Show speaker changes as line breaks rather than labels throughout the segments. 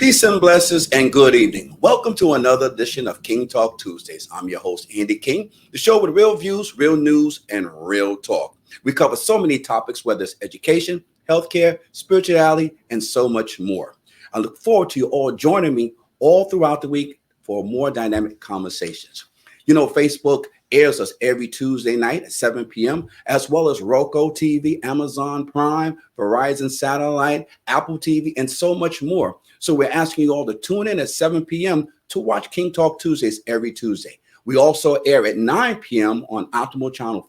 Peace and blessings and good evening. Welcome to another edition of King Talk Tuesdays. I'm your host, Andy King, the show with real views, real news, and real talk. We cover so many topics, whether it's education, healthcare, spirituality, and so much more. I look forward to you all joining me all throughout the week for more dynamic conversations. You know, Facebook airs us every Tuesday night at 7 p.m., as well as Roku TV, Amazon Prime, Verizon Satellite, Apple TV, and so much more. So we're asking you all to tune in at 7 p.m. to watch King Talk Tuesdays every Tuesday. We also air at 9 p.m. on Optimal Channel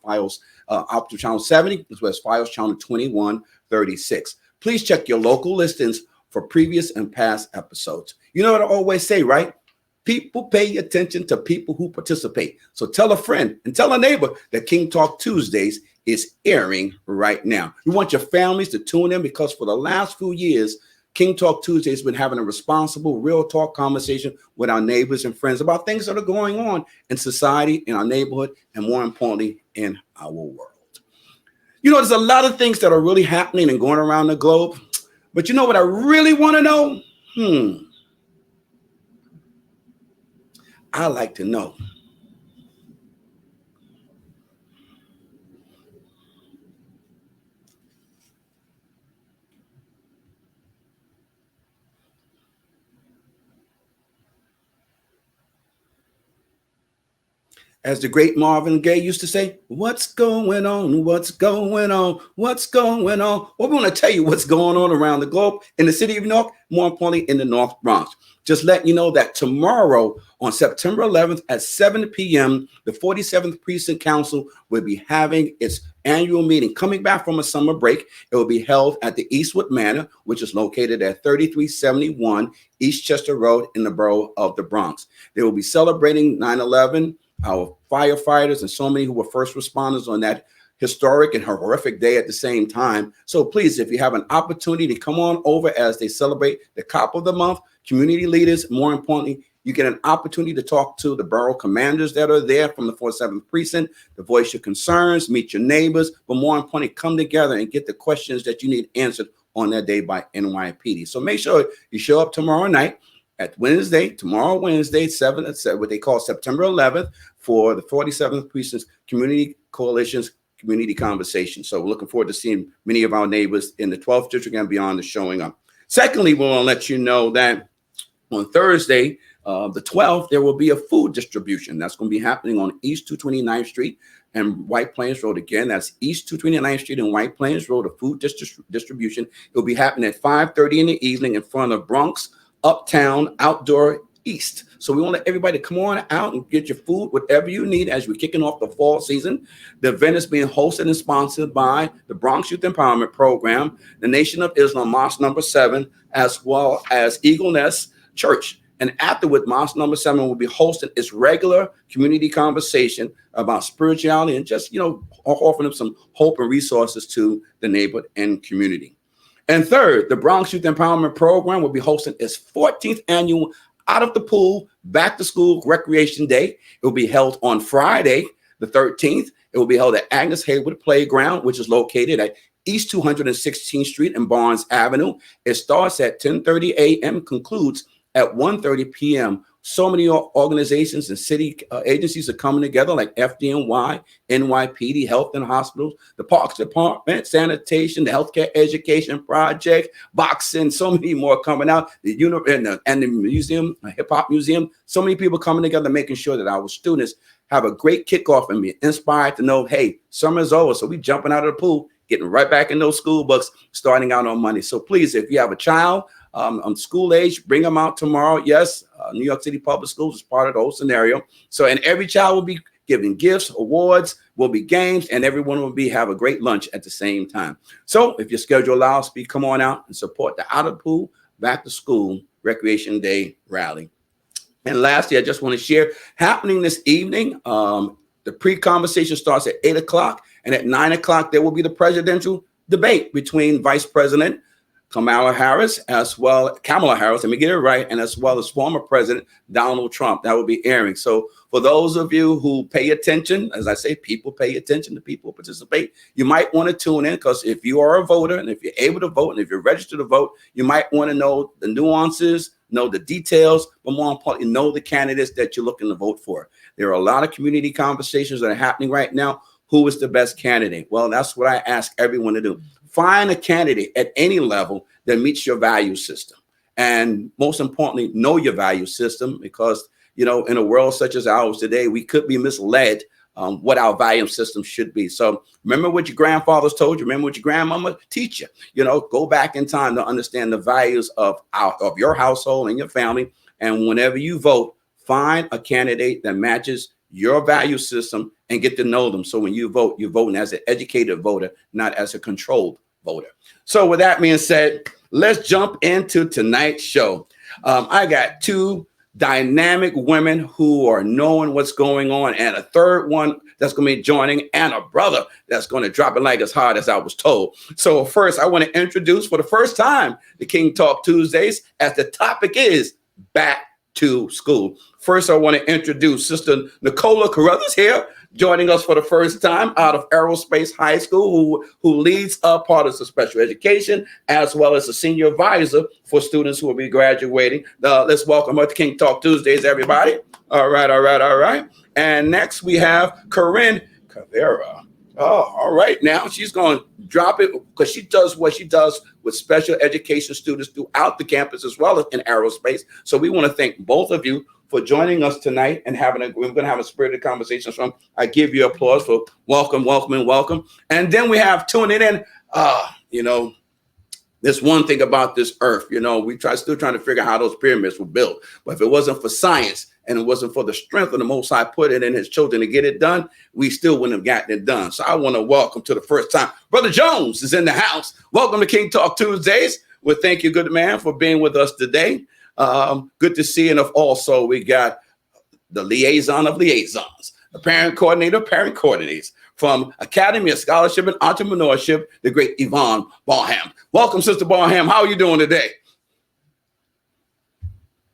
Optimal Channel 70, as well as Files Channel 2136. Please check your local listings for previous and past episodes. You know what I always say, right? People pay attention to people who participate. So tell a friend and tell a neighbor that King Talk Tuesdays is airing right now. We want your families to tune in because for the last few years, King Talk Tuesday has been having a responsible, real talk conversation with our neighbors and friends about things that are going on in society, in our neighborhood, and more importantly, in our world. You know, there's a lot of things that are really happening and going around the globe. But you know what I really want to know? I like to know. As the great Marvin Gaye used to say, what's going on? What's going on? What's going on? Well, we want to tell you what's going on around the globe, in the city of New York, more importantly, in the North Bronx. Just letting you know that tomorrow on September 11th at 7 p.m., the 47th Precinct Council will be having its annual meeting. Coming back from a summer break, it will be held at the Eastwood Manor, which is located at 3371 Eastchester Road in the borough of the Bronx. They will be celebrating 9/11, our firefighters, and so many who were first responders on that historic and horrific day at the same time. So please, if you have an opportunity to come on over as they celebrate the Cop of the Month, community leaders, more importantly, you get an opportunity to talk to the borough commanders that are there from the 47th Precinct, to voice your concerns, meet your neighbors, but more importantly, come together and get the questions that you need answered on that day by NYPD. So make sure you show up tomorrow night at tomorrow Wednesday, 7 at 7, what they call September 11th, for the 47th Precinct Community Coalition's community conversation. So we're looking forward to seeing many of our neighbors in the 12th district and beyond showing up. Secondly, we want to let you know that on Thursday, the 12th, there will be a food distribution. That's going to be happening on East 229th Street and White Plains Road. Again, that's East 229th Street and White Plains Road, a food distribution. It will be happening at 5:30 in the evening in front of Bronx Uptown Outdoor East. So we want everybody to come on out and get your food, whatever you need, as we're kicking off the fall season. The event is being hosted and sponsored by the Bronx Youth Empowerment Program, the Nation of Islam Mosque number 7, as well as Eagle Nest Church. And afterward, Mosque number 7 will be hosting its regular community conversation about spirituality and just, offering up some hope and resources to the neighborhood and community. And third, the Bronx Youth Empowerment Program will be hosting its 14th annual Out of the Pool Back to School Recreation Day. It will be held on Friday, the 13th. It will be held at Agnes Haywood Playground, which is located at East 216th Street and Barnes Avenue. It starts at 10:30 a.m., concludes at 1:30 p.m. So many organizations and city agencies are coming together, like FDNY, NYPD, Health and Hospitals, the Parks Department, Sanitation, the Healthcare Education Project, boxing, so many more coming out, and the museum, Hip Hop Museum, so many people coming together, making sure that our students have a great kickoff and be inspired to know, hey, summer's over, so we jumping out of the pool, getting right back in those school books, starting out on Monday. So please, if you have a child on school age, bring them out tomorrow. Yes, New York City Public Schools is part of the whole scenario. So, and every child will be given gifts, awards, will be games, and everyone will have a great lunch at the same time. So if your schedule allows, please come on out and support the Out of the Pool Back to School Recreation Day Rally. And lastly, I just want to share, happening this evening, the pre-conversation starts at 8 o'clock, and at 9 o'clock, there will be the presidential debate between Vice President Kamala Harris, Kamala Harris, let me get it right, and as well as former President Donald Trump. That will be airing. So for those of you who pay attention, as I say, people pay attention to people participate, you might want to tune in, because if you are a voter and if you're able to vote and if you're registered to vote, you might want to know the nuances, know the details, but more importantly, know the candidates that you're looking to vote for. There are a lot of community conversations that are happening right now. Who is the best candidate? Well, that's what I ask everyone to do. Find a candidate at any level that meets your value system. And most importantly, know your value system, because, in a world such as ours today, we could be misled what our value system should be. So remember what your grandfathers told you. Remember what your grandmama teach you. Go back in time to understand the values of your household and your family. And whenever you vote, find a candidate that matches your value system and get to know them. So when you vote, you're voting as an educated voter, not as a controlled voter. So with that being said, let's jump into tonight's show. I got two dynamic women who are knowing what's going on, and a third one that's going to be joining, and a brother that's going to drop it like as hard as I was told. So first, I want to introduce for the first time the King Talk Tuesdays, as the topic is back to school. First, I want to introduce Sister Nicola Carruthers here, joining us for the first time out of Aerospace High School, who leads up part of the special education, as well as a senior advisor for students who will be graduating. Let's welcome her to King Talk Tuesdays, everybody. All right. And next we have Corinne Cavera. Oh, all right. Now she's going to drop it, because she does what she does with special education students throughout the campus, as well as in aerospace. So we want to thank both of you for joining us tonight and we're going to have a spirited conversation. So I give you applause for welcome. And then we have tuning in, there's one thing about this earth, still trying to figure out how those pyramids were built. But if it wasn't for science and it wasn't for the strength of the Most High put it in his children to get it done, we still wouldn't have gotten it done. So I want to welcome to the first time, Brother Jones is in the house. Welcome to King Talk Tuesdays. Well, thank you, good man, for being with us today. Good to see you. And also we got the liaison of liaisons, the parent coordinator of parent coordinators, from Academy of Scholarship and Entrepreneurship, the great Yvonne Barham. Welcome, Sister Barham. How are you doing today?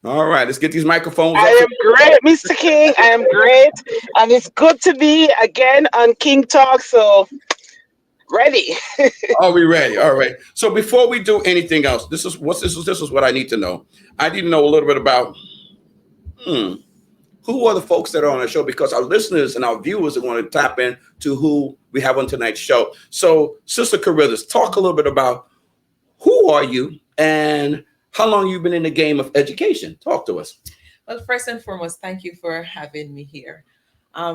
All right, let's get these microphones.
I am great, Mr. King. I am great. And it's good to be again on King Talk. So ready.
Are we ready? All right. So before we do anything else, this is what I need to know. I need to know a little bit about who are the folks that are on the show, because our listeners and our viewers are going to tap in to who we have on tonight's show. So, Sister Carruthers, talk a little bit about who are you and how long you've been in the game of education. Talk to us.
Well, first and foremost, thank you for having me here.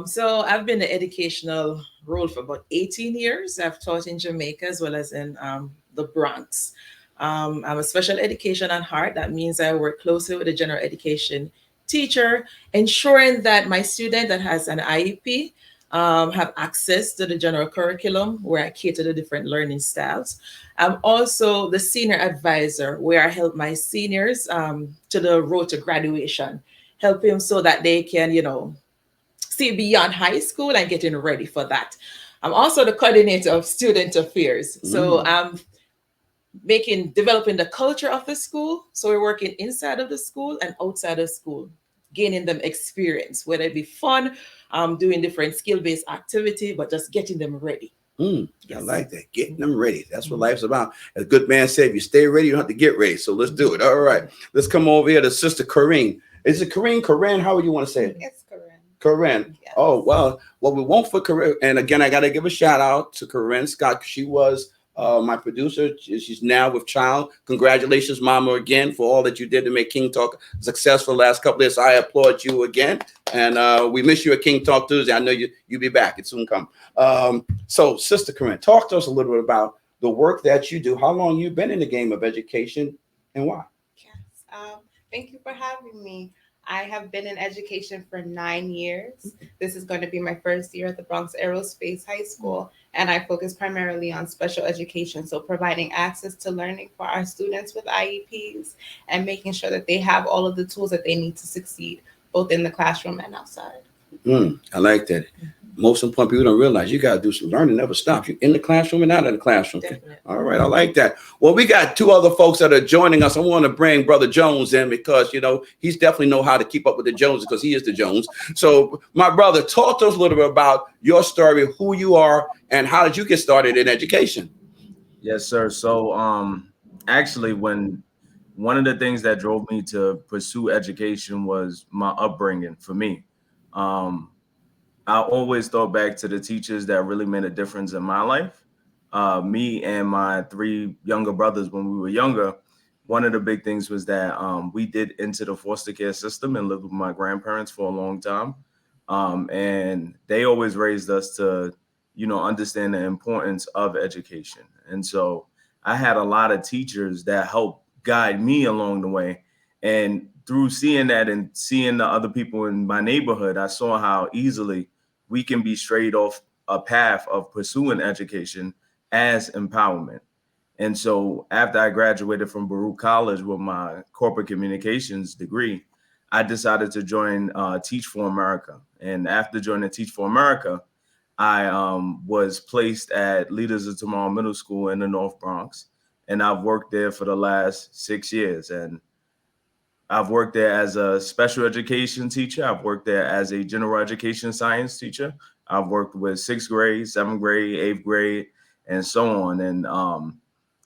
So I've been in the educational role for about 18 years. I've taught in Jamaica as well as in the Bronx. I'm a special education at heart. That means I work closely with the general education teacher, ensuring that my student that has an IEP have access to the general curriculum, where I cater to different learning styles. I'm also the senior advisor, where I help my seniors to the road to graduation, help them so that they can, see beyond high school and getting ready for that. I'm also the coordinator of student affairs. So I'm developing the culture of the school. So we're working inside of the school and outside of school, gaining them experience, whether it be fun, doing different skill-based activity, but just getting them ready.
Yes. I like that. Getting them ready. That's what life's about. As a good man said, if you stay ready, you don't have to get ready. So let's do it. All right. Let's come over here to Sister Corinne. Is it Corinne? Corinne? How would you want to say it?
It's Corinne.
Corinne. Yes. Oh, well, what we want for Corinne, and again, I got to give a shout out to Corinne Scott. She was my producer. She's now with child. Congratulations, Mama, again, for all that you did to make King Talk successful the last couple of years. I applaud you again. And we miss you at King Talk Tuesday. I know you'll be back. It soon come. So, Sister Corinne, talk to us a little bit about the work that you do. How long you've been in the game of education and why?
Yes. Thank you for having me. I have been in education for 9 years. This is going to be my first year at the Bronx Aerospace High School, and I focus primarily on special education, so providing access to learning for our students with IEPs and making sure that they have all of the tools that they need to succeed, both in the classroom and outside.
I like that. most important, people don't realize you got to do some learning. Never stops. You in the classroom and out of the classroom.
Definitely.
All right, I like that. Well, we got two other folks that are joining us. I want to bring Brother Jones in because he's definitely know how to keep up with the Joneses because he is the Jones. So, my brother, talk to us a little bit about your story, who you are, and how did you get started in education?
Yes, sir. So, actually, when one of the things that drove me to pursue education was my upbringing for me. Um, I always thought back to the teachers that really made a difference in my life. Me and my three younger brothers, when we were younger, one of the big things was that we did enter the foster care system and lived with my grandparents for a long time. And they always raised us to, understand the importance of education. And so I had a lot of teachers that helped guide me along the way. And through seeing that and seeing the other people in my neighborhood, I saw how easily we can be straight off a path of pursuing education as empowerment. And so after I graduated from Baruch College with my corporate communications degree, I decided to join Teach for America. And after joining Teach for America, I was placed at Leaders of Tomorrow Middle School in the North Bronx. And I've worked there for the last 6 years. And I've worked there as a special education teacher. I've worked there as a general education science teacher. I've worked with sixth grade, seventh grade, eighth grade, and so on. And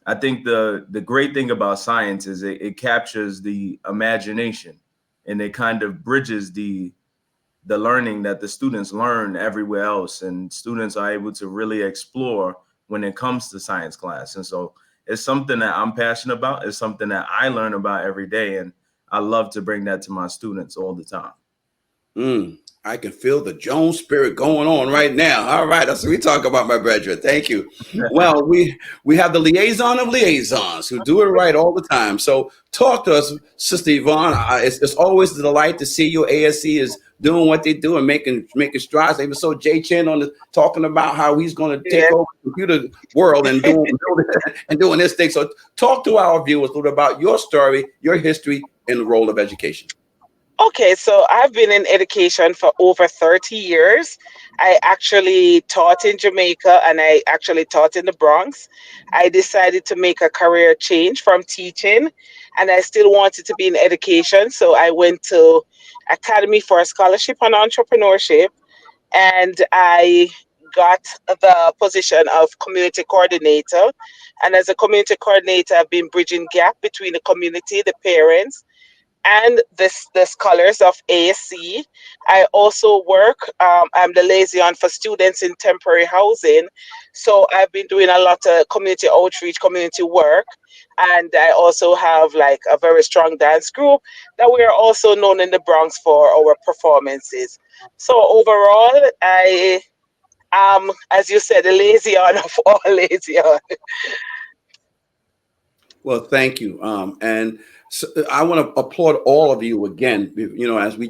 I think the great thing about science is it captures the imagination, and it kind of bridges the learning that the students learn everywhere else, and students are able to really explore when it comes to science class. And so it's something that I'm passionate about. It's something that I learn about every day, and I love to bring that to my students all the time.
I can feel the Jones spirit going on right now. All right, that's what we talk about, my brethren. Thank you. Well, we have the liaison of liaisons who do it right all the time. So talk to us, Sister Yvonne. It's always a delight to see you. ASC is doing what they do and making strides. Even so, Jay Chin talking about how he's going to take over the computer world and doing this thing. So talk to our viewers a little about your story, your history, and the role of education.
Okay, so I've been in education for over 30 years. I actually taught in Jamaica and I actually taught in the Bronx. I decided to make a career change from teaching and I still wanted to be in education. So I went to Academy for a Scholarship on Entrepreneurship and I got the position of community coordinator. And as a community coordinator, I've been bridging gap between the community, the parents, and the scholars of ASC. I also work, I'm the liaison for students in temporary housing. So I've been doing a lot of community outreach, community work. And I also have like a very strong dance group that we are also known in the Bronx for our performances. So overall, I am, as you said, the liaison of all liaison.
Well, thank you. And so I want to applaud all of you again, as we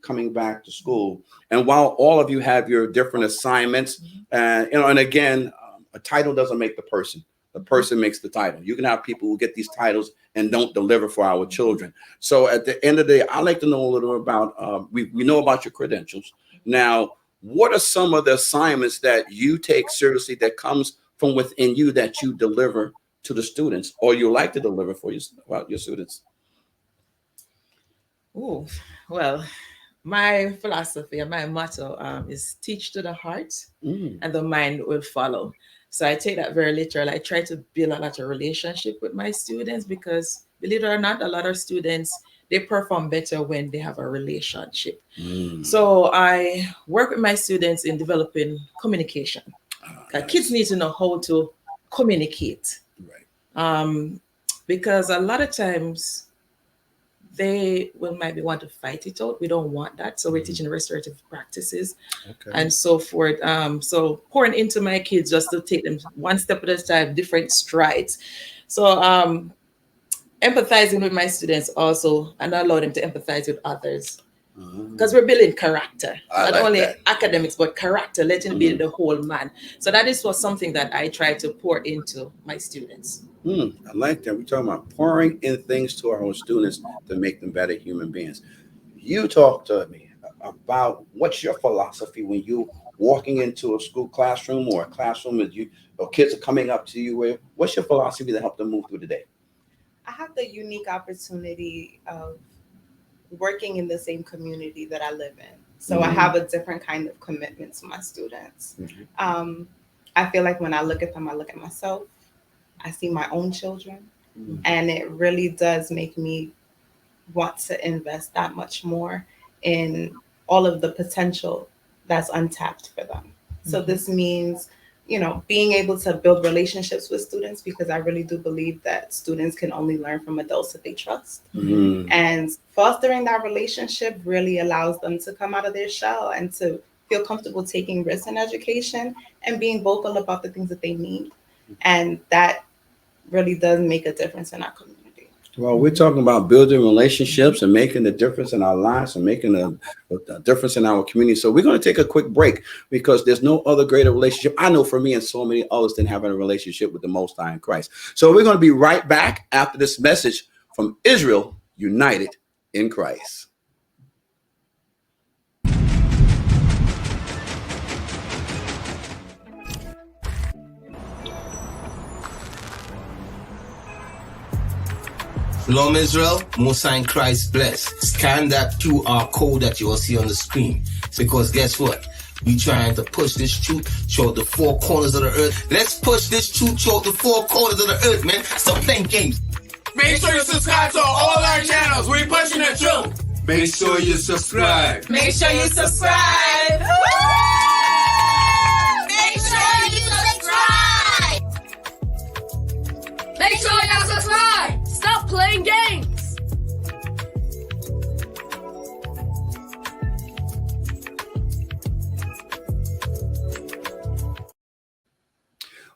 coming back to school. And while all of you have your different assignments, and again, a title doesn't make the person. The person makes the title. You can have people who get these titles and don't deliver for our children. So at the end of the day, I'd like to know a little about, we know about your credentials. Now, what are some of the assignments that you take seriously that comes from within you that you deliver to the students, or you like to deliver for your students?
Oh, well, my philosophy and my motto is teach to the heart and the mind will follow. So I take that very literal. I try to build a lot of relationship with my students because, believe it or not, a lot of students, they perform better when they have a relationship. So I work with my students in developing communication. Nice. Kids need to know how to communicate. Right. Because a lot of times they might want to fight it out. We don't want that. So we're teaching restorative practices and so forth. So pouring into my kids just to take them one step at a time, different strides. So empathizing with my students also and allow them to empathize with others. Because we're building character, not only academics, but character, letting build the whole man. So that is something that I try to pour into my students.
I like that. We're talking about pouring in things to our own students to make them better human beings. You talk to me about what's your philosophy when you walking into a school classroom or a classroom as you or kids are coming up to you with what's your philosophy to help them move through the day?
I have the unique opportunity of working in the same community that I live in. So I have a different kind of commitment to my students. I feel like when I look at them, I look at myself. I see my own children. And it really does make me want to invest that much more in all of the potential that's untapped for them. So this means, being able to build relationships with students, because I really do believe that students can only learn from adults that they trust. And fostering that relationship really allows them to come out of their shell and to feel comfortable taking risks in education and being vocal about the things that they need. And that really does make a difference in our community.
Well, we're talking about building relationships and making a difference in our lives and making a difference in our community. So we're going to take a quick break because there's no other greater relationship. I know for me and so many others than having a relationship with the Most High in Christ. So we're going to be right back after this message from Israel United in Christ.
Shalom Israel, Musa in Christ bless. Scan that QR code that you will see on the screen. Because guess what? We trying to push this truth throughout the four corners of the earth. Let's push this truth throughout the four corners of the earth, man. Stop playing games.
Make sure you subscribe to all our channels. We're pushing the truth.
Make sure you subscribe.
Make sure you subscribe.
Make sure you subscribe. Make sure you subscribe. Stop playing games.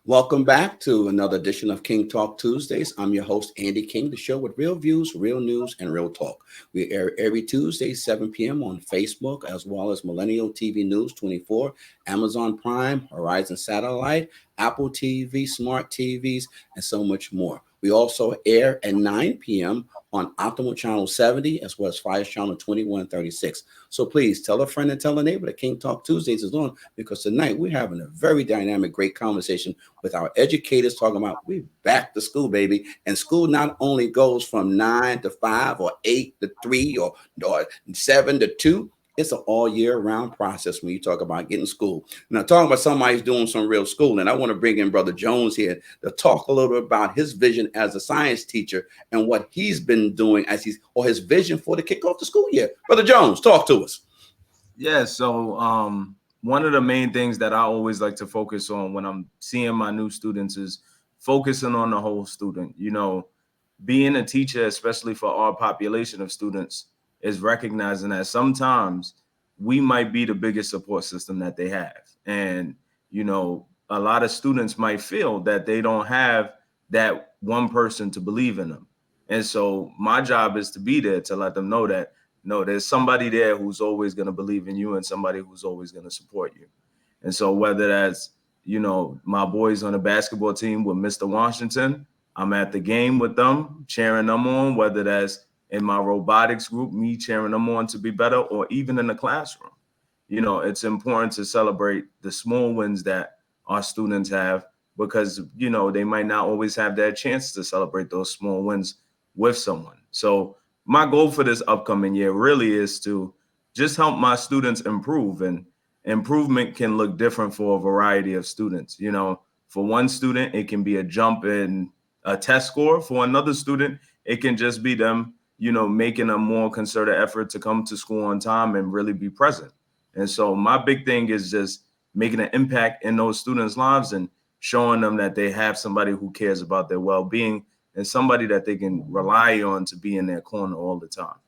Welcome back to another edition of King Talk Tuesdays. I'm your host, Andy King, the show with real views, real news, and real talk. We air every Tuesday, 7 p.m. on Facebook, as well as Millennium TV News 24, Amazon Prime, Horizon Satellite, Apple TV, Smart TVs, and so much more. We also air at 9 p.m. on Optimal Channel 70, as well as Fire Channel 2136. So please tell a friend and tell a neighbor that King Talk Tuesdays is on, because tonight we're having a very dynamic, great conversation with our educators talking about we back to school, baby. And school not only goes from 9 to 5 or 8 to 3 or 7 to 2. It's an all year round process when you talk about getting school. Now, talking about somebody who's doing some real schooling, I want to bring in Brother Jones here to talk a little bit about his vision as a science teacher and what he's been doing or his vision for the kickoff the school year. Brother Jones, talk to us.
Yeah, so one of the main things that I always like to focus on when I'm seeing my new students is focusing on the whole student. You know, being a teacher, especially for our population of students, is recognizing that sometimes we might be the biggest support system that they have. And, you know, a lot of students might feel that they don't have that one person to believe in them. And so my job is to be there to let them know that, no, there's somebody there who's always going to believe in you and somebody who's always going to support you. And so whether that's, you know, my boys on the basketball team with Mr. Washington, I'm at the game with them, cheering them on, whether that's in my robotics group, me cheering them on to be better, or even in the classroom. You know, it's important to celebrate the small wins that our students have because, you know, they might not always have that chance to celebrate those small wins with someone. So my goal for this upcoming year really is to just help my students improve, and improvement can look different for a variety of students. You know, for one student, it can be a jump in a test score. For another student, it can just be them, you know, making a more concerted effort to come to school on time and really be present. And so my big thing is just making an impact in those students' lives and showing them that they have somebody who cares about their well-being and somebody that they can rely on to be in their corner all the time.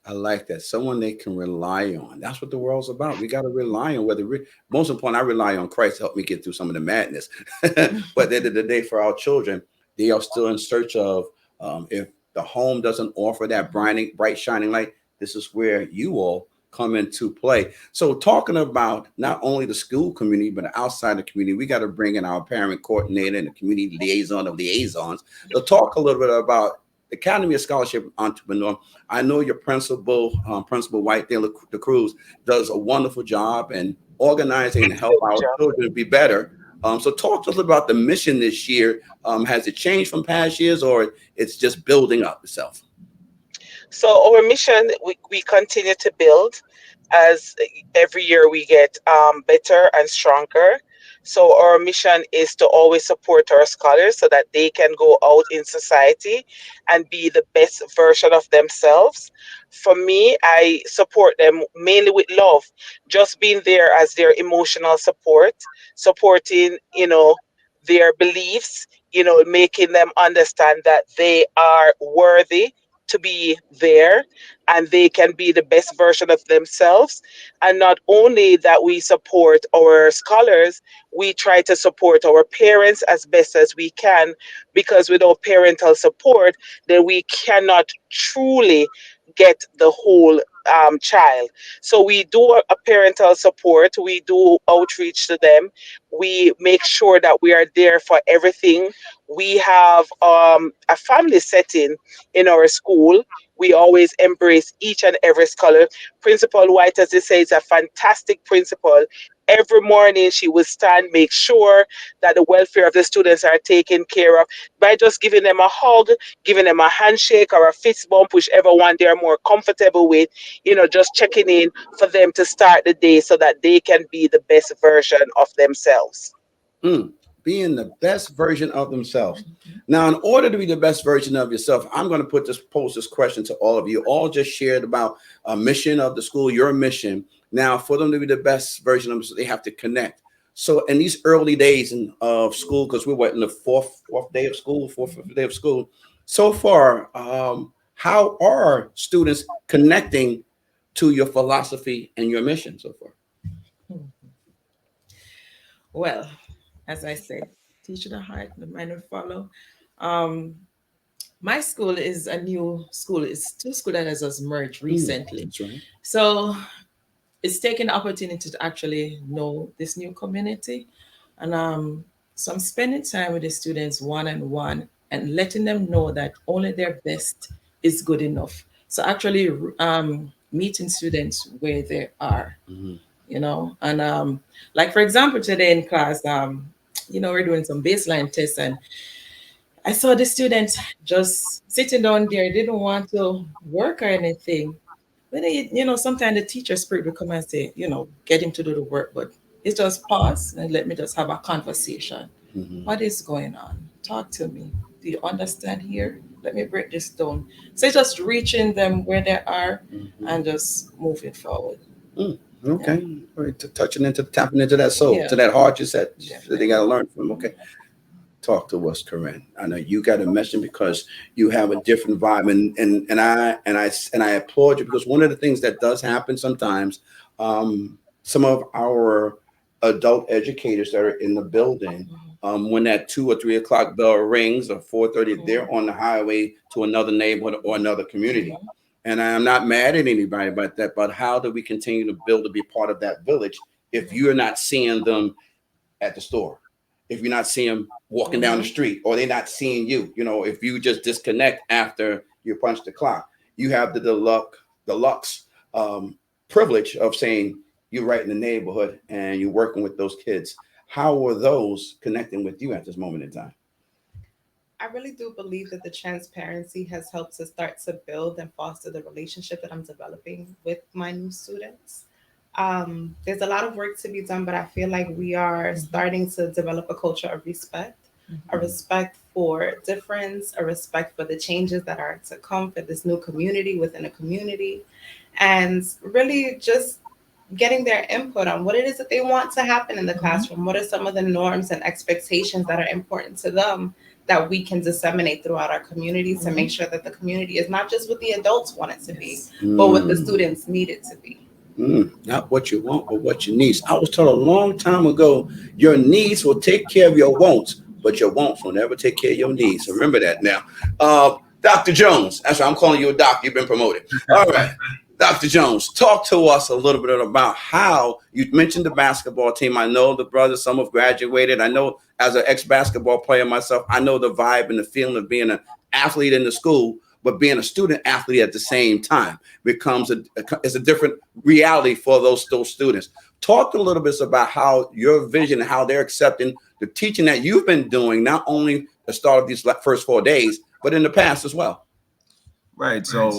I like that. Someone they can rely on. That's what the world's about. We got to rely on most important, I rely on Christ to help me get through some of the madness. But at the end of the day, for our children, they are still in search of if the home doesn't offer that bright, shining light, this is where you all come into play. So talking about not only the school community, but outside the community, we got to bring in our parent coordinator and the community liaison of liaisons to talk a little bit about Academy of Scholarship Entrepreneur. I know your principal, Principal White Taylor the Cruz, does a wonderful job in organizing and help our children be better. So talk to us about the mission this year. Has it changed from past years, or it's just building up itself?
So our mission, we continue to build as every year we get better and stronger. So our mission is to always support our scholars so that they can go out in society and be the best version of themselves. For me, I support them mainly with love, just being there as their emotional support, supporting, their beliefs, making them understand that they are worthy to be there and they can be the best version of themselves. And not only that, we support our scholars, we try to support our parents as best as we can, because without parental support, then we cannot truly get the whole child. So we do a parental support, we do outreach to them, we make sure that we are there for everything. We have a family setting in our school. We always embrace each and every scholar. Principal White, as they say, is a fantastic principal. Every morning she will stand, make sure that the welfare of the students are taken care of by just giving them a hug, giving them a handshake or a fist bump, whichever one they are more comfortable with, just checking in for them to start the day so that they can be the best version of themselves.
Mm, being the best version of themselves. Now, in order to be the best version of yourself, I'm going to pose this question to all of you. All just shared about a mission of the school, your mission. Now, for them to be the best version of themselves, they have to connect. So, in these early days of school, because we're in the fourth day of school, fifth day of school, so far, how are students connecting to your philosophy and your mission so far?
Well, as I said, teach the heart, the mind will follow. Um, my school is a new school. It's two schools that has just merged recently.
That's right.
So it's taking the opportunity to actually know this new community. And so I'm spending time with the students one on one and letting them know that only their best is good enough. So actually meeting students where they are, and like, for example, today in class, we're doing some baseline tests, and I saw the student just sitting down there, didn't want to work or anything. But sometimes the teacher spirit will come and say, get him to do the work, but it's just pause and let me just have a conversation. What is going on? Talk to me. Do you understand here? Let me break this down. So it's just reaching them where they are and just moving forward.
Okay. All right. Tapping into that soul, to that heart you said that they got to learn from. Okay. Talk to us, Corinne. I know you got a mission because you have a different vibe, and I applaud you, because one of the things that does happen sometimes, some of our adult educators that are in the building, when that 2 or 3 o'clock bell rings, or 4:30, they're on the highway to another neighborhood or another community. And I'm not mad at anybody about that, but how do we continue to build to be part of that village if you're not seeing them at the store, if you're not seeing them walking down the street, or they're not seeing you? If you just disconnect after you punch the clock, you have the deluxe privilege of saying you're right in the neighborhood and you're working with those kids. How are those connecting with you at this moment in time?
I really do believe that the transparency has helped to start to build and foster the relationship that I'm developing with my new students. There's a lot of work to be done, but I feel like we are starting to develop a culture of respect, a respect for difference, a respect for the changes that are to come for this new community within a community, and really just getting their input on what it is that they want to happen in the classroom. What are some of the norms and expectations that are important to them that we can disseminate throughout our community to make sure that the community is not just what the adults want it to be, but what the students need it to be.
Not what you want, but what you need. I was told a long time ago, your needs will take care of your wants, but your wants will never take care of your needs. So remember that now. Dr. Jones, that's why I'm calling you a doctor. You've been promoted. All right. Dr. Jones, talk to us a little bit about how you mentioned the basketball team. I know the brothers, some have graduated. I know, as an ex-basketball player myself, I know the vibe and the feeling of being an athlete in the school, but being a student athlete at the same time becomes is a different reality for those students. Talk a little bit about how your vision and how they're accepting the teaching that you've been doing, not only the start of these first 4 days, but in the past as well.
Right. So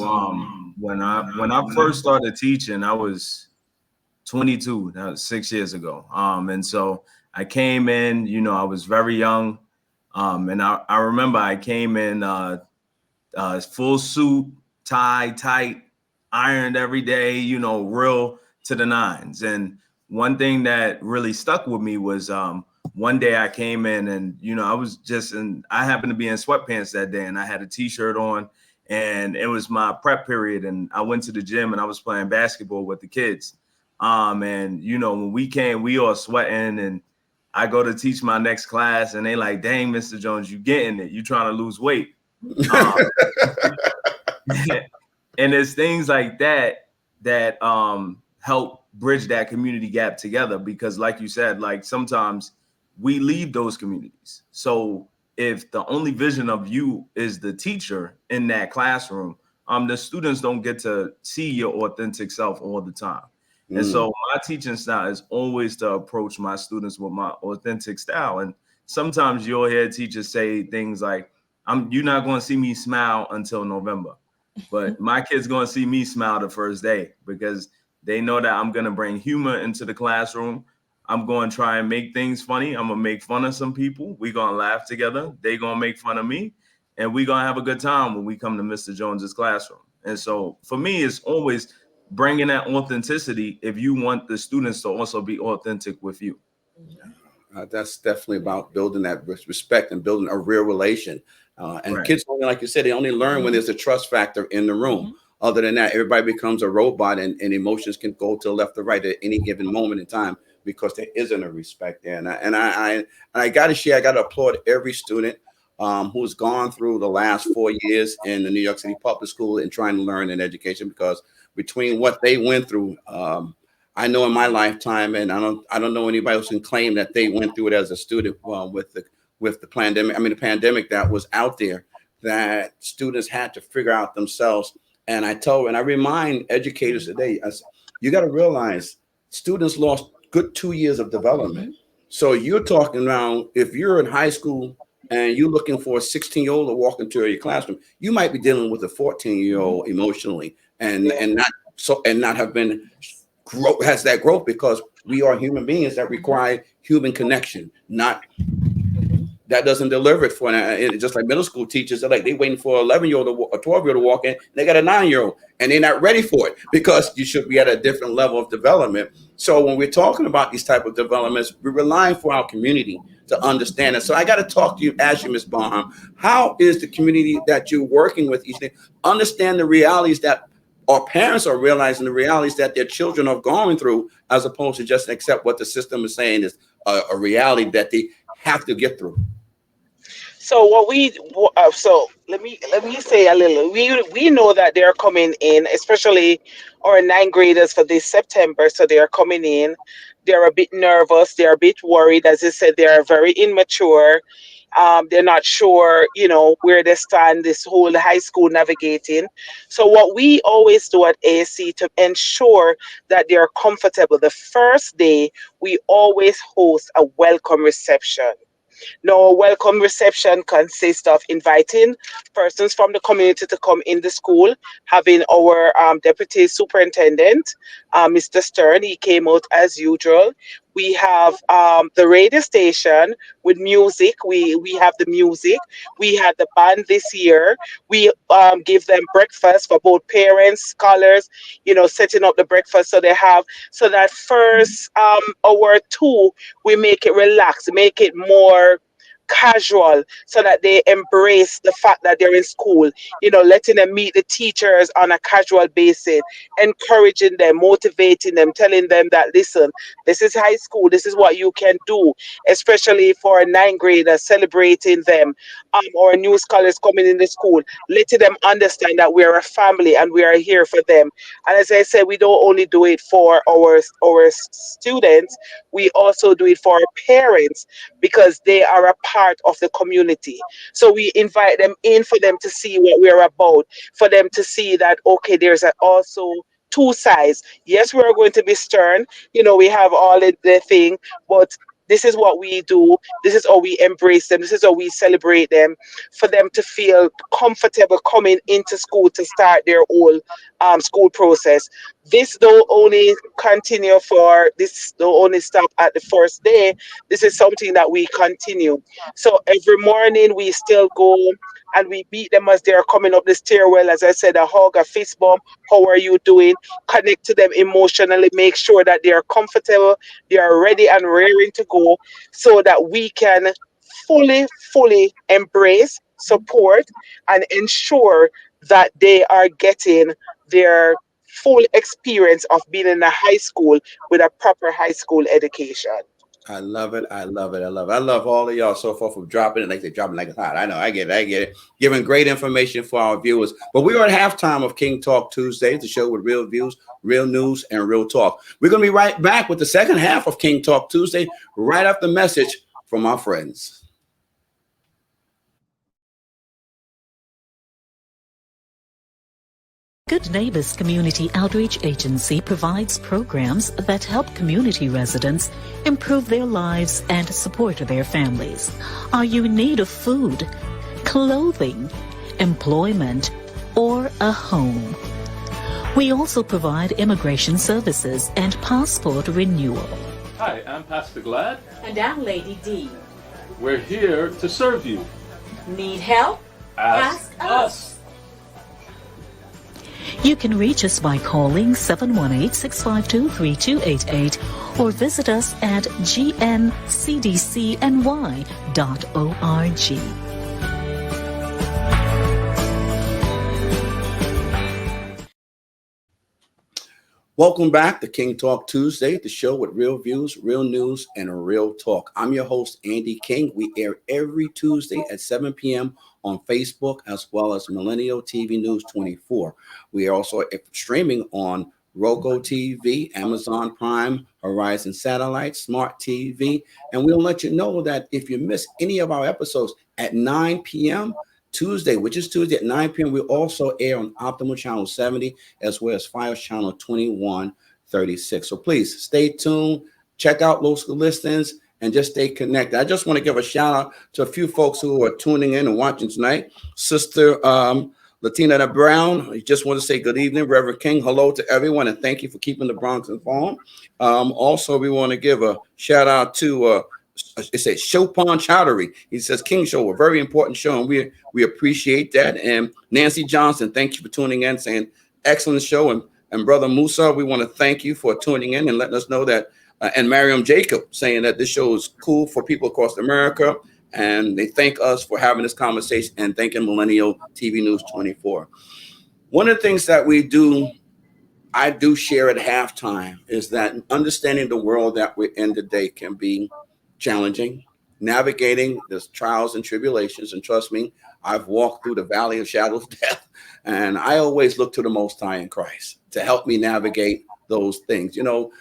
when I first started teaching, I was 22. That was 6 years ago. And so I came in, I was very young. And I remember I came in full suit, tie tight, ironed every day, real to the nines. And one thing that really stuck with me was one day I came in and, I happened to be in sweatpants that day and I had a t-shirt on and it was my prep period. And I went to the gym and I was playing basketball with the kids. And, when we came, we all sweating and I go to teach my next class and they like, dang, Mr. Jones, you getting it. You trying to lose weight. Um, and there's things like that help bridge that community gap together because like you said, like sometimes we leave those communities. So if the only vision of you is the teacher in that classroom, the students don't get to see your authentic self all the time. And so my teaching style is always to approach my students with my authentic style. And sometimes you'll hear teachers say things like, you're not going to see me smile until November. But my kids going to see me smile the first day because they know that I'm going to bring humor into the classroom. I'm going to try and make things funny. I'm going to make fun of some people. We're going to laugh together. They're going to make fun of me. And we're going to have a good time when we come to Mr. Jones's classroom. And so for me, it's always bringing that authenticity if you want the students to also be authentic with you.
That's definitely about building that respect and building a real relation. And
Right.
kids, only, like you said, they only learn when there's a trust factor in the room. Other than that, everybody becomes a robot and emotions can go to the left or right at any given moment in time because there isn't a respect there. And I got to share, I got to applaud every student who's gone through the last 4 years in the New York City public school and trying to learn an education because between what they went through, I know in my lifetime, and I don't know anybody else can claim that they went through it as a student with the pandemic. I mean, the pandemic that was out there that students had to figure out themselves. And I remind educators today, you got to realize students lost good 2 years of development. So you're talking now, if you're in high school and you're looking for a 16-year-old to walk into your classroom, you might be dealing with a 14-year-old emotionally and not have been has that growth because we are human beings that require human connection, not that doesn't deliver it for just like middle school teachers are like they waiting for an 11-year-old or a 12-year-old to walk in. They got a 9-year-old and they're not ready for it because you should be at a different level of development. So when we're talking about these type of developments, we're relying for our community to understand it. So I got to talk to you, ask you, Ms. Bonham, how is the community that you're working with each day understand the realities that our parents are realizing the realities that their children are going through, as opposed to just accept what the system is saying is a reality that they have to get through.
So let me say a little. We know that they're coming in, especially our ninth graders for this September. So they are coming in. They're a bit nervous. They're a bit worried. As I said, they are very immature. They're not sure, where they stand. This whole high school navigating. So what we always do at ASC to ensure that they are comfortable. The first day, we always host a welcome reception. No, welcome reception consists of inviting persons from the community to come in the school, having our deputy superintendent, Mr. Stern. He came out as usual. We have the radio station with music. We have the music. We had the band this year. We give them breakfast for both parents, scholars, setting up the breakfast so they have, so that first hour or two, we make it relaxed, make it more casual so that they embrace the fact that they're in school, letting them meet the teachers on a casual basis, encouraging them, motivating them, telling them that, listen, this is high school, this is what you can do, especially for a ninth grader, celebrating them, or new scholars coming in the school, letting them understand that we're a family and we are here for them. And as I said, we don't only do it for our students, we also do it for our parents because they are a part of the community. So we invite them in for them to see what we're about, for them to see that, okay, there's also two sides. Yes, we're going to be stern. We have all the thing, but this is what we do. This is how we embrace them. This is how we celebrate them, for them to feel comfortable coming into school to start their whole school process. This don't only continue for this, don't only stop at the first day. This is something that we continue. So every morning we still go and we beat them as they're coming up the stairwell. As I said, a hug, a fist bump. How are you doing? Connect to them emotionally. Make sure that they are comfortable, they are ready and raring to go, so that we can fully embrace, support, and ensure that they are getting their full experience of being in a high school with a proper high school education.
I love it. I love it. I love it. I love all of y'all so far for dropping it. Like they dropping like it's hot. I know. I get it. I get it. Giving great information for our viewers. But we are at halftime of King Talk Tuesday, the show with real views, real news, and real talk. We're going to be right back with the second half of King Talk Tuesday, right after the message from our friends.
Good Neighbors Community Outreach Agency provides programs that help community residents improve their lives and support their families. Are you in need of food, clothing, employment, or a home? We also provide immigration services and passport renewal.
Hi, I'm Pastor Glad.
And I'm Lady D.
We're here to serve you.
Need help? Ask us.
You can reach us by calling 718-652-3288 or visit us at gncdcny.org.
Welcome back to King Talk Tuesday, the show with real views, real news, and real talk. I'm your host, Andy King. We air every Tuesday at 7 p.m. on Facebook, as well as Millennium TV News 24. We are also streaming on Roku TV, Amazon Prime, Horizon Satellite, Smart TV, and we'll let you know that if you miss any of our episodes at 9 p.m., Tuesday, which is Tuesday at 9 p.m., we also air on Optimal Channel 70 as well as Fios Channel 2136. So please stay tuned, check out local listings, and just stay connected. I just want to give a shout out to a few folks who are tuning in and watching tonight. Sister Latina Brown, I just want to say good evening. Reverend King, hello to everyone, and thank you for keeping the Bronx informed. Also, we want to give a shout out to it says Chopin Chowdhury. He says King Show, a very important show, and we appreciate that. And Nancy Johnson, thank you for tuning in, saying excellent show. And Brother Musa, we want to thank you for tuning in and letting us know that. And Mariam Jacob saying that this show is cool for people across America, and they thank us for having this conversation and thanking Millennial TV News 24. One of the things that I do share at halftime is that understanding the world that we're in today can be challenging, navigating the trials and tribulations. And trust me, I've walked through the valley of shadows of death, and I always look to the Most High in Christ to help me navigate those things. You know,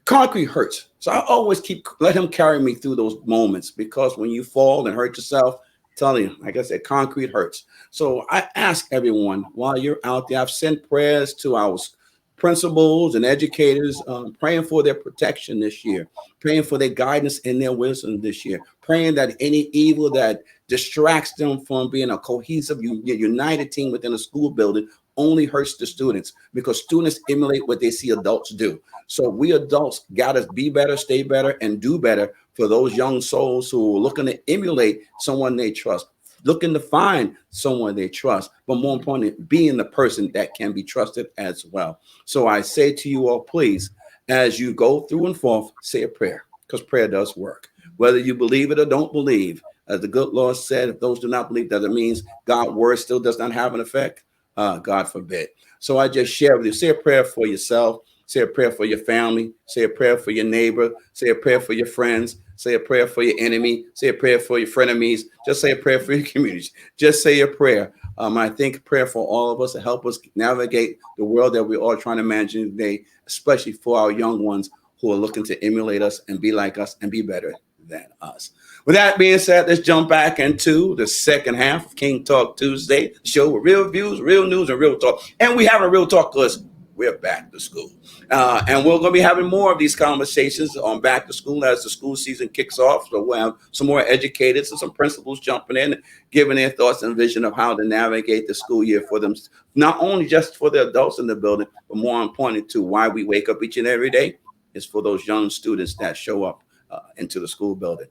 concrete hurts. So I always let him carry me through those moments, because when you fall and hurt yourself, I'm telling you, like I said, concrete hurts. So I ask everyone while you're out there, I've sent prayers to our principals and educators, praying for their protection this year, praying for their guidance and their wisdom this year, praying that any evil that distracts them from being a cohesive, united team within a school building only hurts the students, because students emulate what they see adults do. So we adults got to be better, stay better, and do better for those young souls who are looking to emulate someone they trust, looking to find someone they trust, but more importantly, being the person that can be trusted as well. So I say to you all, please, as you go through and forth, say a prayer, because prayer does work. Whether you believe it or don't believe, as the good Lord said, if those do not believe, that it means God's word still does not have an effect. God forbid. So I just share with you, say a prayer for yourself, say a prayer for your family, say a prayer for your neighbor, say a prayer for your friends, say a prayer for your enemy, say a prayer for your frenemies, just say a prayer for your communities, just say a prayer. I think prayer for all of us to help us navigate the world that we're all trying to manage today, especially for our young ones who are looking to emulate us and be like us and be better than us. With that being said, let's jump back into the second half of King Talk Tuesday, the show with real views, real news, and real talk. And we have a real talk because we're back to school. And we're going to be having more of these conversations on back to school as the school season kicks off. So we'll have some more educators and some principals jumping in, giving their thoughts and vision of how to navigate the school year for them, not only just for the adults in the building, but more importantly, to why we wake up each and every day is for those young students that show up into the school building.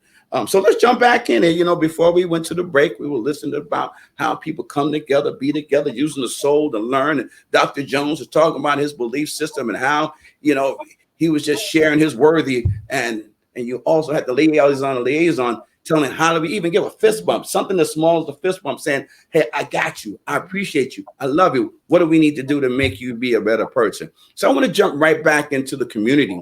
So let's jump back in here. You know, before we went to the break, we were listening about how people come together, be together, using the soul to learn. And Dr. Jones was talking about his belief system and how, you know, he was just sharing his worthy. And you also had the liaison telling how to even give a fist bump, something as small as a fist bump, saying, hey, I got you. I appreciate you. I love you. What do we need to do to make you be a better person? So I want to jump right back into the community,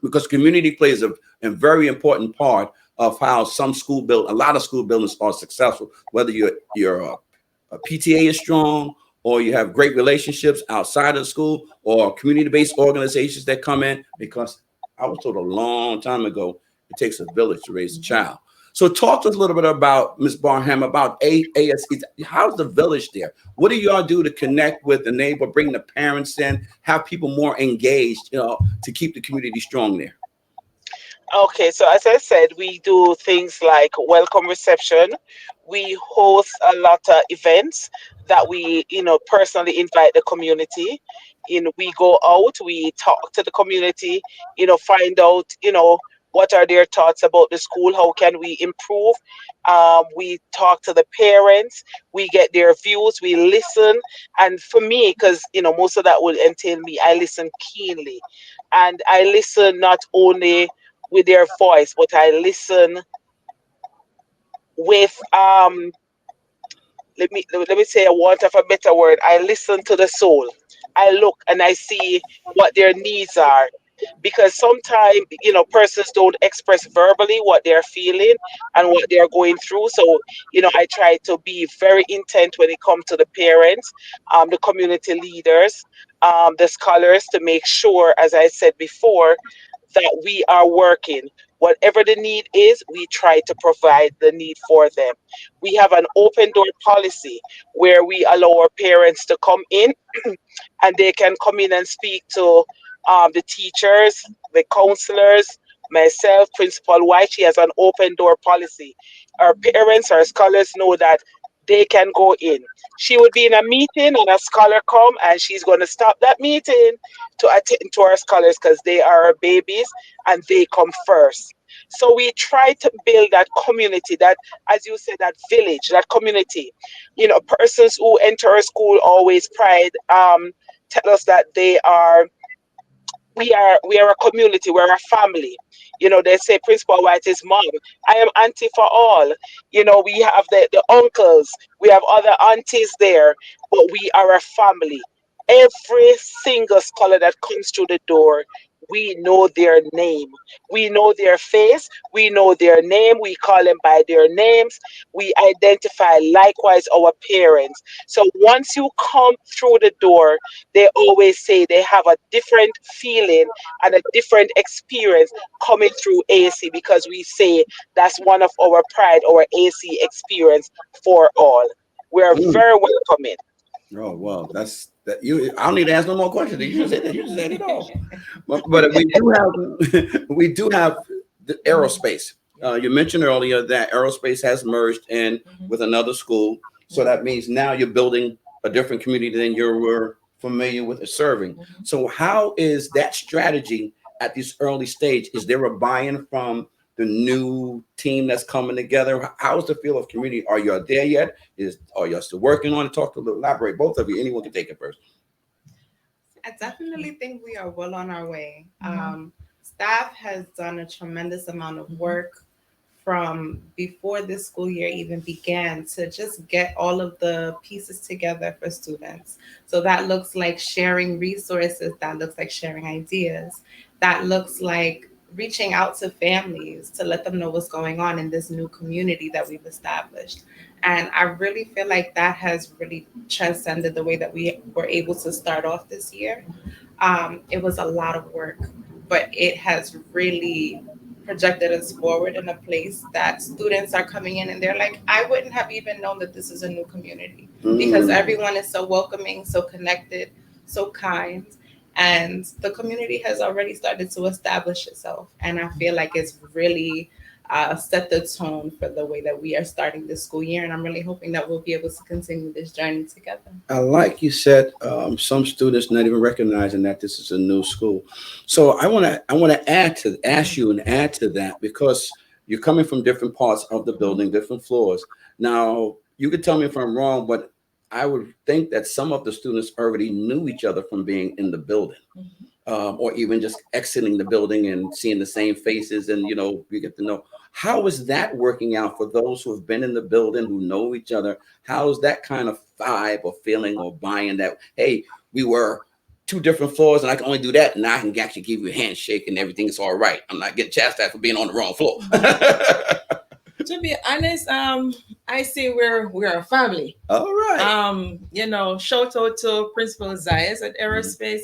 because community plays a very important part of how a lot of school buildings are successful, whether your PTA is strong, or you have great relationships outside of school, or community-based organizations that come in, because I was told a long time ago, it takes a village to raise a child. So talk to us a little bit about, Ms. Barham, about ASE. How's the village there? What do y'all do to connect with the neighbor, bring the parents in, have people more engaged, you know, to keep the community strong there?
Okay, so as I said, we do things like welcome reception. We host a lot of events that we, personally invite the community. We go out, we talk to the community, find out, what are their thoughts about the school? How can we improve? We talk to the parents, we get their views, we listen. And for me, because, most of that will entail me, I listen keenly. And I listen not only with their voice, but I listen with let me say, a want of a better word, I listen to the soul. I look and I see what their needs are, because sometimes persons don't express verbally what they're feeling and what they're going through. So I try to be very intent when it comes to the parents, the community leaders, the scholars, to make sure, as I said before, that we are working. Whatever the need is, we try to provide the need for them. We have an open door policy where we allow our parents to come in and they can come in and speak to the teachers, the counselors, myself, Principal White. She has an open door policy. Our parents, our scholars know that they can go in. She would be in a meeting and a scholar come, and she's going to stop that meeting to attend to our scholars, because they are our babies and they come first. So we try to build that community, that, as you said, that village, that community. Persons who enter a school always pride, tell us that we are a community, we're a family. They say Principal White is mom. I am auntie for all. We have the uncles, we have other aunties there, but we are a family. Every single scholar that comes through the door, we know their name. We know their face. We know their name. We call them by their names. We identify likewise our parents. So once you come through the door, they always say they have a different feeling and a different experience coming through AC, because we say that's one of our pride, our AC experience for all. We're very welcoming.
Oh well, that's that. I don't need to ask no more questions. You just said that. You just said it all. But we do have the aerospace. You mentioned earlier that aerospace has merged in with another school, so that means now you're building a different community than you were familiar with serving. So how is that strategy at this early stage? Is there a buy-in from the new team that's coming together? How's the feel of community? Are you there yet? Are you still working on it? Talk to elaborate. Both of you. Anyone can take it first.
I definitely think we are well on our way. Staff has done a tremendous amount of work from before this school year even began to just get all of the pieces together for students. So that looks like sharing resources, that looks like sharing ideas, that looks like reaching out to families to let them know what's going on in this new community that we've established. And I really feel like that has really transcended the way that we were able to start off this year. It was a lot of work, but it has really projected us forward in a place that students are coming in and they're like, I wouldn't have even known that this is a new community because everyone is so welcoming, so connected, so kind. And the community has already started to establish itself. And I feel like it's really set the tone for the way that we are starting this school year. And I'm really hoping that we'll be able to continue this journey together.
Like you said, some students not even recognizing that this is a new school. So I want to ask you and add to that because you're coming from different parts of the building, different floors. Now you could tell me if I'm wrong, but I would think that some of the students already knew each other from being in the building. Or even just exiting the building and seeing the same faces, and you get to know. How is that working out for those who have been in the building, who know each other? How is that kind of vibe or feeling or buying that, hey, we were two different floors and I can only do that and I can actually give you a handshake and everything is all right. I'm not getting chastised for being on the wrong floor.
To be honest, I say we're a family.
All right.
Shout out to Principal Zayas at Aerospace.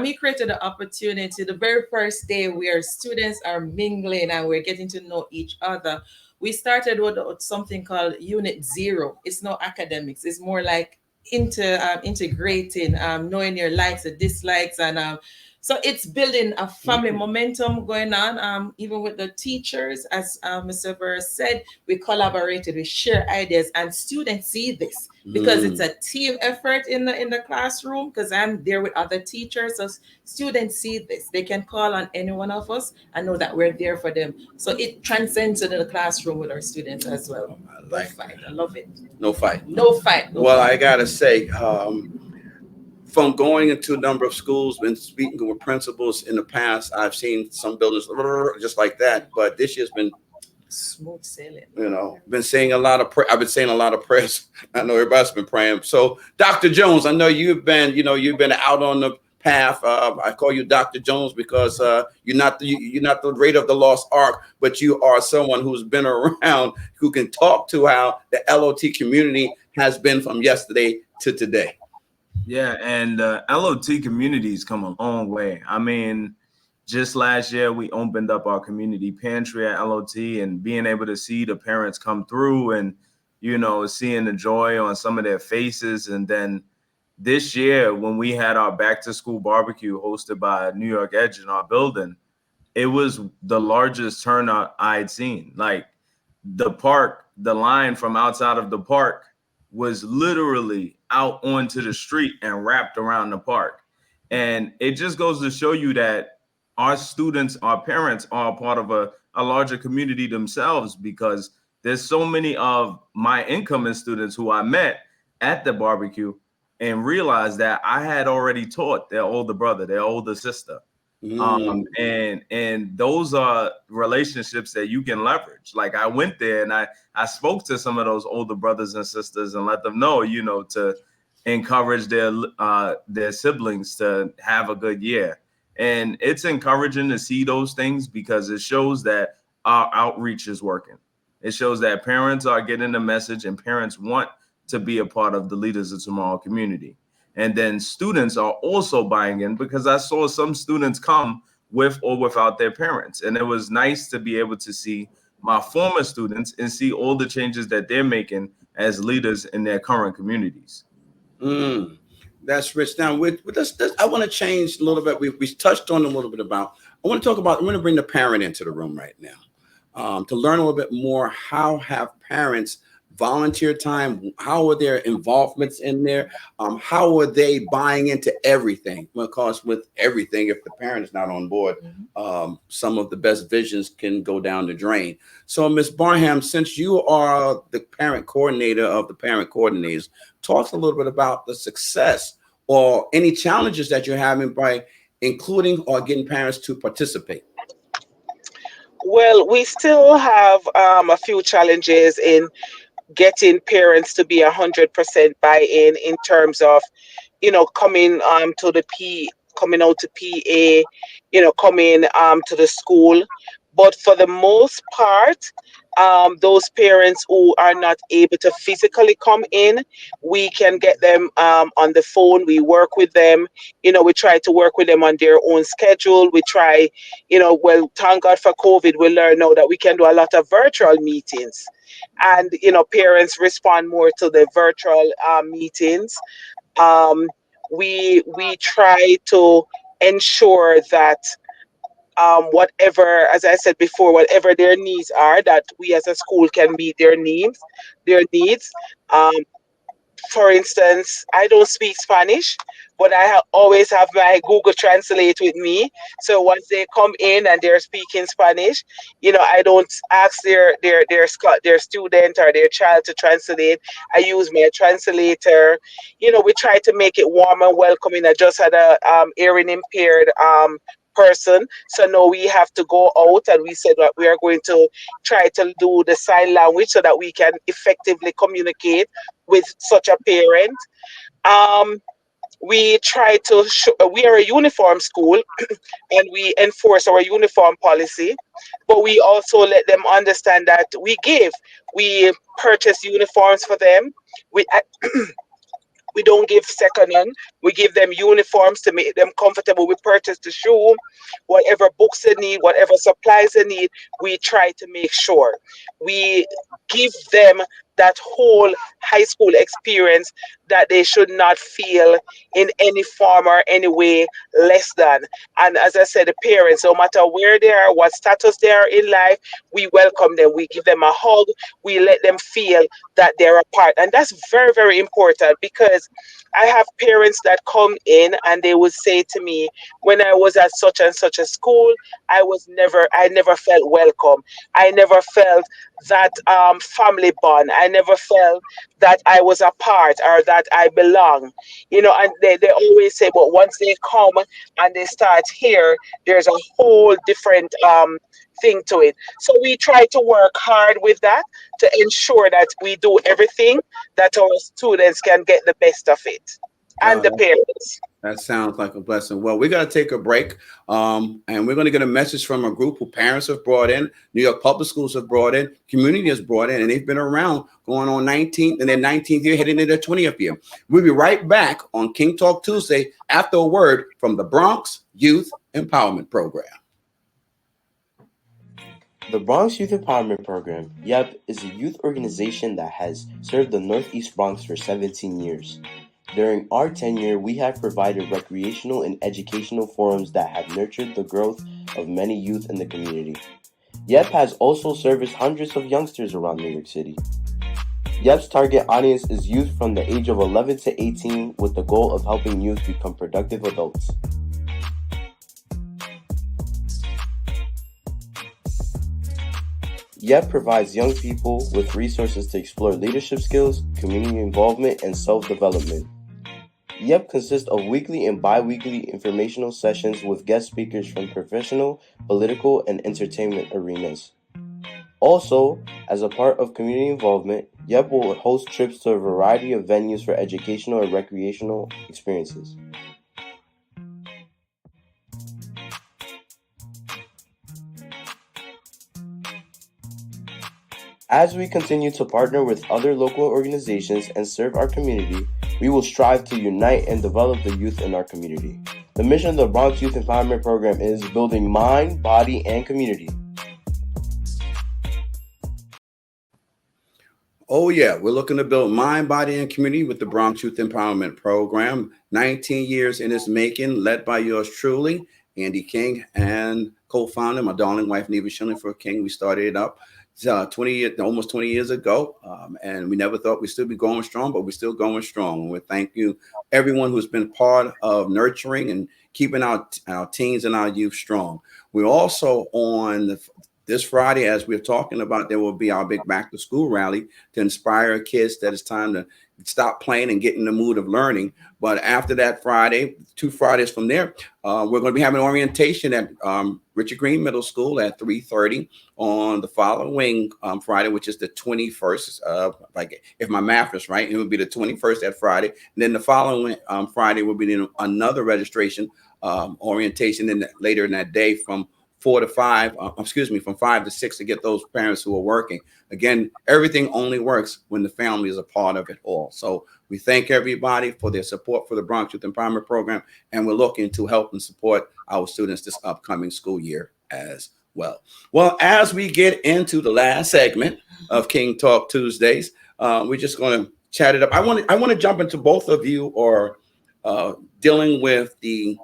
He created the opportunity the very first day where students are mingling and we're getting to know each other. We started with something called Unit Zero. It's no academics. It's more like integrating, knowing your likes and dislikes, and so it's building a family momentum going on. Even with the teachers, as Mr. Burr said, we collaborated, we share ideas, and students see this because it's a team effort in the classroom. Because I'm there with other teachers, so students see this. They can call on any one of us and know that we're there for them. So it transcends into the classroom with our students as well. I love it.
No fight.
No fight.
Well, I gotta say, from going into a number of schools and speaking with principals in the past, I've seen some buildings just like that. But this year's been
smooth sailing.
Been saying a lot of I've been saying a lot of prayers. I know everybody's been praying. So, Dr. Jones, I know you've been out on the path. I call you Dr. Jones because you're not the rate of the lost ark, but you are someone who's been around, who can talk to how the LOT community has been from yesterday to today.
Yeah, and LOT communities come a long way. I mean, just last year we opened up our community pantry at LOT, and being able to see the parents come through and seeing the joy on some of their faces. And then this year when we had our back to school barbecue hosted by New York Edge in our building, it was the largest turnout I'd seen. Like the line from outside of the park was literally out onto the street and wrapped around the park. And it just goes to show you that our students, our parents are a part of a larger community themselves, because there's so many of my incoming students who I met at the barbecue and realized that I had already taught their older brother, their older sister. And those are relationships that you can leverage. Like I went there and I spoke to some of those older brothers and sisters and let them know, to encourage their siblings to have a good year. And it's encouraging to see those things because it shows that our outreach is working. It shows that parents are getting the message and parents want to be a part of the Leaders of Tomorrow community. And then students are also buying in, because I saw some students come with or without their parents. And it was nice to be able to see my former students and see all the changes that they're making as leaders in their current communities.
That's rich. Now, with this, I want to change a little bit. We touched on a little bit about, I want to bring the parent into the room right now to learn a little bit more. How have parents volunteer time? How are their involvements in there? How are they buying into everything? Because with everything, if the parent is not on board, some of the best visions can go down the drain. So, Ms. Barham, since you are the parent coordinator of the parent coordinators, talk a little bit about the success or any challenges that you're having by including or getting parents to participate.
Well, we still have a few challenges in getting parents to be 100% buy-in in terms of, coming to the coming out to PA, coming to the school. But for the most part, those parents who are not able to physically come in, we can get them on the phone. We work with them. We try to work with them on their own schedule. We try, well, thank God for COVID, we learn now that we can do a lot of virtual meetings. And, parents respond more to the virtual meetings. Um, we try to ensure that whatever, as I said before, whatever their needs are, that we as a school can meet their needs. Um, for instance, I don't speak Spanish, but I always have my Google Translate with me. So once they come in and they're speaking Spanish, I don't ask their student or their child to translate. I use my translator. We try to make it warm and welcoming. I just had a hearing impaired person, so now we have to go out, and we said that we are going to try to do the sign language so that we can effectively communicate with such a parent. Um, we try to we are a uniform school, and we enforce our uniform policy, but we also let them understand that we purchase uniforms for them. We don't give second hand. We give them uniforms to make them comfortable. We purchase the shoe, whatever books they need, whatever supplies they need. We try to make sure we give them that whole high school experience, that they should not feel in any form or any way less than. And as I said, the parents, no matter where they are, what status they are in life, we welcome them. We give them a hug. We let them feel that they're a part. And that's very, very important, because I have parents that come in and they would say to me, when I was at such and such a school, I never felt welcome. I never felt that family bond. I never felt that I was a part or that I belong. And they always say, but once they come and they start here, there's a whole different thing to it. So we try to work hard with that to ensure that we do everything that our students can get the best of it, and the
Uh,
parents.
that sounds like a blessing. Well, we got to take a break, and we're going to get a message from a group who parents have brought in, New York Public Schools have brought in, community has brought in, and they've been around going on 19th and their 19th year, heading into their 20th year. We'll be right back on King Talk Tuesday after a word from the Bronx Youth Empowerment Program.
The Bronx Youth Empowerment Program, YEP, is a youth organization that has served the Northeast Bronx for 17 years. During our tenure, we have provided recreational and educational forums that have nurtured the growth of many youth in the community. YEP has also serviced hundreds of youngsters around New York City. YEP's target audience is youth from the age of 11 to 18, with the goal of helping youth become productive adults. YEP provides young people with resources to explore leadership skills, community involvement, and self-development. YEP consists of weekly and bi-weekly informational sessions with guest speakers from professional, political, and entertainment arenas. Also, as a part of community involvement, YEP will host trips to a variety of venues for educational and recreational experiences. As we continue to partner with other local organizations and serve our community, we will strive to unite and develop the youth in our community. The mission of the Bronx Youth Empowerment Program is building mind, body, and community.
Oh, yeah. We're looking to build mind, body, and community with the Bronx Youth Empowerment Program. 19 years in its making, led by yours truly, Andy King, and co-founder, my darling wife, Neva Schilling King. We started it up almost 20 years ago, and we never thought we'd still be going strong, but we're still going strong. And we thank you, everyone who's been part of nurturing and keeping our teens and our youth strong. We're also on this Friday, as we're talking about, there will be our big back to school rally to inspire kids that it's time to stop playing and get in the mood of learning. But after that Friday, 2 Fridays from there, we're going to be having orientation at Richard Green Middle School at 3:30 on the following Friday, which is the 21st. Like if my math is right, it would be the 21st that Friday. And then the following Friday will be another registration orientation later in that day from from 5 to 6 to get those parents who are working. Again, everything only works when the family is a part of it all. So we thank everybody for their support for the Bronx Youth Empowerment Program, and we're looking to help and support our students this upcoming school year as well. Well, as we get into the last segment of King Talk Tuesdays, we're just going to chat it up. I want to jump into both of you or dealing with the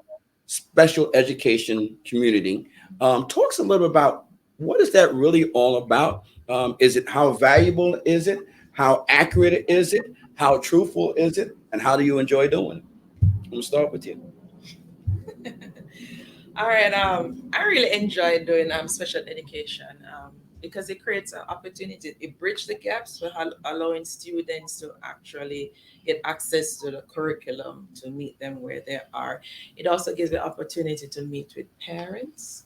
special education community. Talks a little about what is that really all about? Is it how valuable is it? How accurate is it? How truthful is it? And how do you enjoy doing it? I'm gonna start with you.
All right. I really enjoy doing special education because it creates an opportunity. It bridges the gaps for allowing students to actually get access to the curriculum to meet them where they are. It also gives the opportunity to meet with parents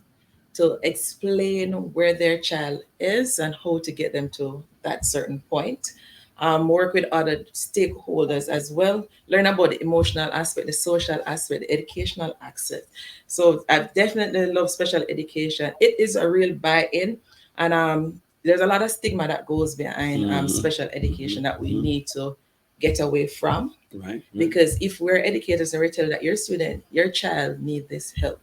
to explain where their child is and how to get them to that certain point. Work with other stakeholders as well, learn about the emotional aspect, the social aspect, the educational aspect. So I definitely love special education. It is a real buy-in, and there's a lot of stigma that goes behind special education that we need to get away from.
Right.
Because if we're educators and we tell that your student, your child need this help,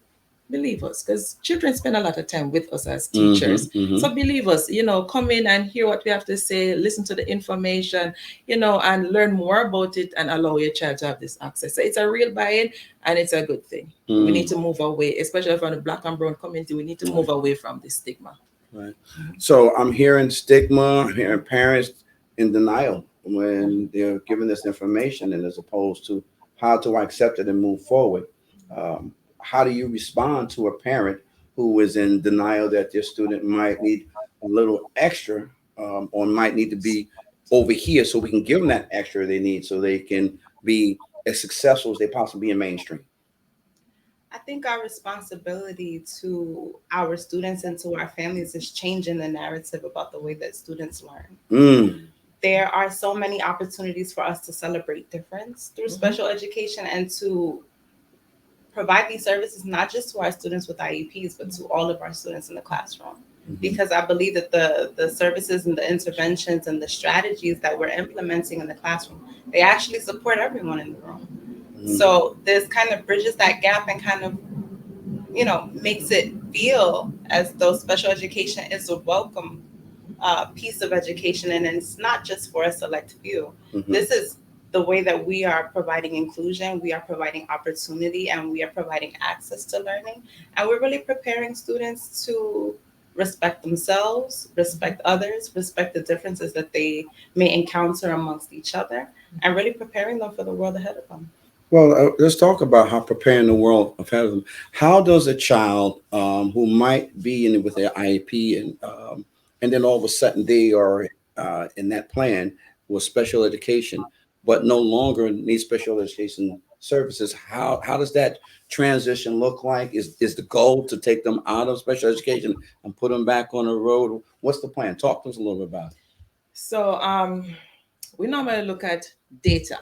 believe us, because children spend a lot of time with us as teachers. So believe us, come in and hear what we have to say, listen to the information, and learn more about it and allow your child to have this access. So it's a real buy-in and it's a good thing. We need to move away, especially from the Black and brown community. We need to move away from this stigma.
Right. So I'm hearing stigma, I'm hearing parents in denial when they're given this information, and as opposed to how to accept it and move forward. How do you respond to a parent who is in denial that their student might need a little extra or might need to be over here so we can give them that extra they need so they can be as successful as they possibly be in mainstream?
I think our responsibility to our students and to our families is changing the narrative about the way that students learn. There are so many opportunities for us to celebrate difference through special education and to provide these services not just to our students with IEPs, but to all of our students in the classroom. Because I believe that the services and the interventions and the strategies that we're implementing in the classroom, they actually support everyone in the room. So this kind of bridges that gap and kind of, makes it feel as though special education is a welcome piece of education. And it's not just for a select few. This is the way that we are providing inclusion, we are providing opportunity, and we are providing access to learning. And we're really preparing students to respect themselves, respect others, respect the differences that they may encounter amongst each other, and really preparing them for the world ahead of them.
Well, let's talk about how preparing the world ahead of them. How does a child who might be in with their IEP and then all of a sudden they are in that plan with special education, but no longer need special education services? How does that transition look like? Is the goal to take them out of special education and put them back on the road? What's the plan? Talk to us a little bit about it.
So we normally look at data.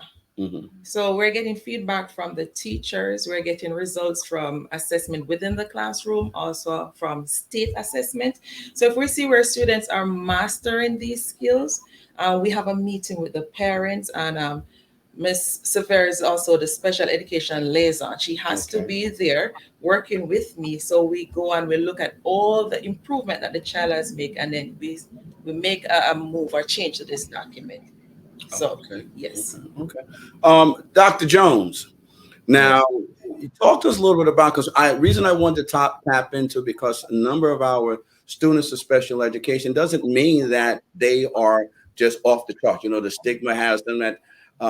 So we're getting feedback from the teachers. We're getting results from assessment within the classroom, also from state assessment. So if we see where students are mastering these skills, we have a meeting with the parents, and Ms. Sever is also the special education liaison. She has to be there working with me. So we go and we look at all the improvement that the child has made, and then we make a move or change to this document. So, yes.
Okay. Dr. Jones, now talk to us a little bit about, because reason I wanted to tap into, because a number of our students of special education doesn't mean that they are just off the chart. The stigma has them that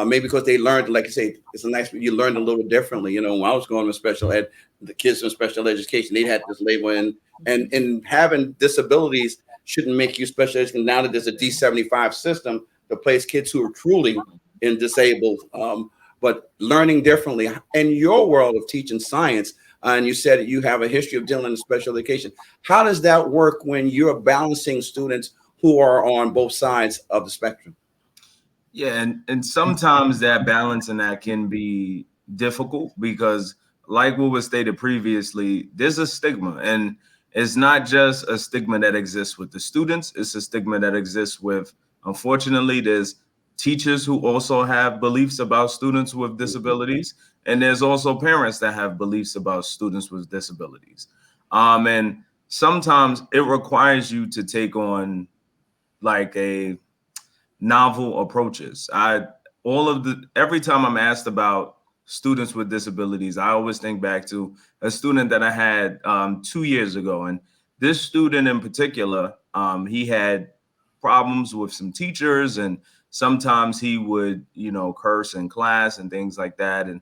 maybe because they learned, like you say, it's a nice, you learned a little differently. When I was going to special ed, the kids in special education, they had this label, and having disabilities shouldn't make you special education. Now that there's a D75 system to place kids who are truly disabled, but learning differently. In your world of teaching science, and you said you have a history of dealing with special education, how does that work when you're balancing students who are on both sides of the spectrum?
Yeah, and sometimes that balance and that can be difficult because, like what was stated previously, there's a stigma, and it's not just a stigma that exists with the students. It's a stigma that exists with, unfortunately, there's teachers who also have beliefs about students with disabilities. And there's also parents that have beliefs about students with disabilities. And sometimes it requires you to take on like a novel approaches. Every time I'm asked about students with disabilities, I always think back to a student that I had 2 years ago. And this student in particular, he had problems with some teachers, and sometimes he would, curse in class and things like that. And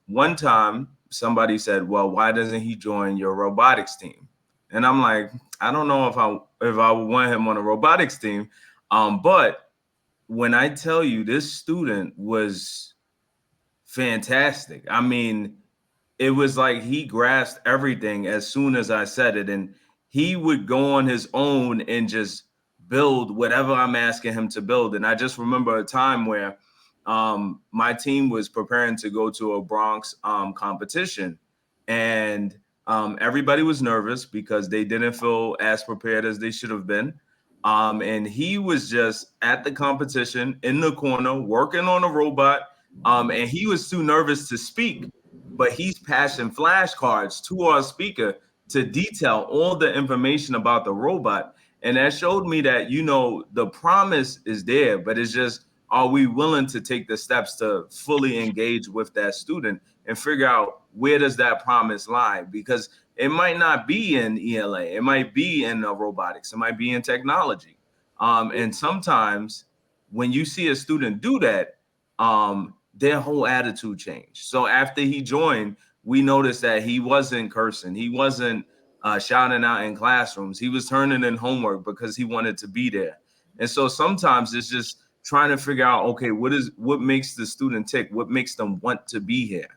one time somebody said, well, why doesn't he join your robotics team? And I'm like, I don't know if I would want him on a robotics team. But when I tell you this student was fantastic, I mean, it was like he grasped everything as soon as I said it. And he would go on his own and just build whatever I'm asking him to build. And I just remember a time where my team was preparing to go to a Bronx competition. And everybody was nervous because they didn't feel as prepared as they should have been. And he was just at the competition in the corner working on a robot. And he was too nervous to speak, but he's passing flashcards to our speaker to detail all the information about the robot. And that showed me that, the promise is there, but it's just, are we willing to take the steps to fully engage with that student and figure out where does that promise lie? Because it might not be in ELA. It might be in robotics. It might be in technology. And sometimes when you see a student do that, their whole attitude changed. So after he joined, we noticed that he wasn't cursing. He wasn't shouting out in classrooms. He was turning in homework because he wanted to be there. And so sometimes it's just trying to figure out, okay, what makes the student tick? What makes them want to be here?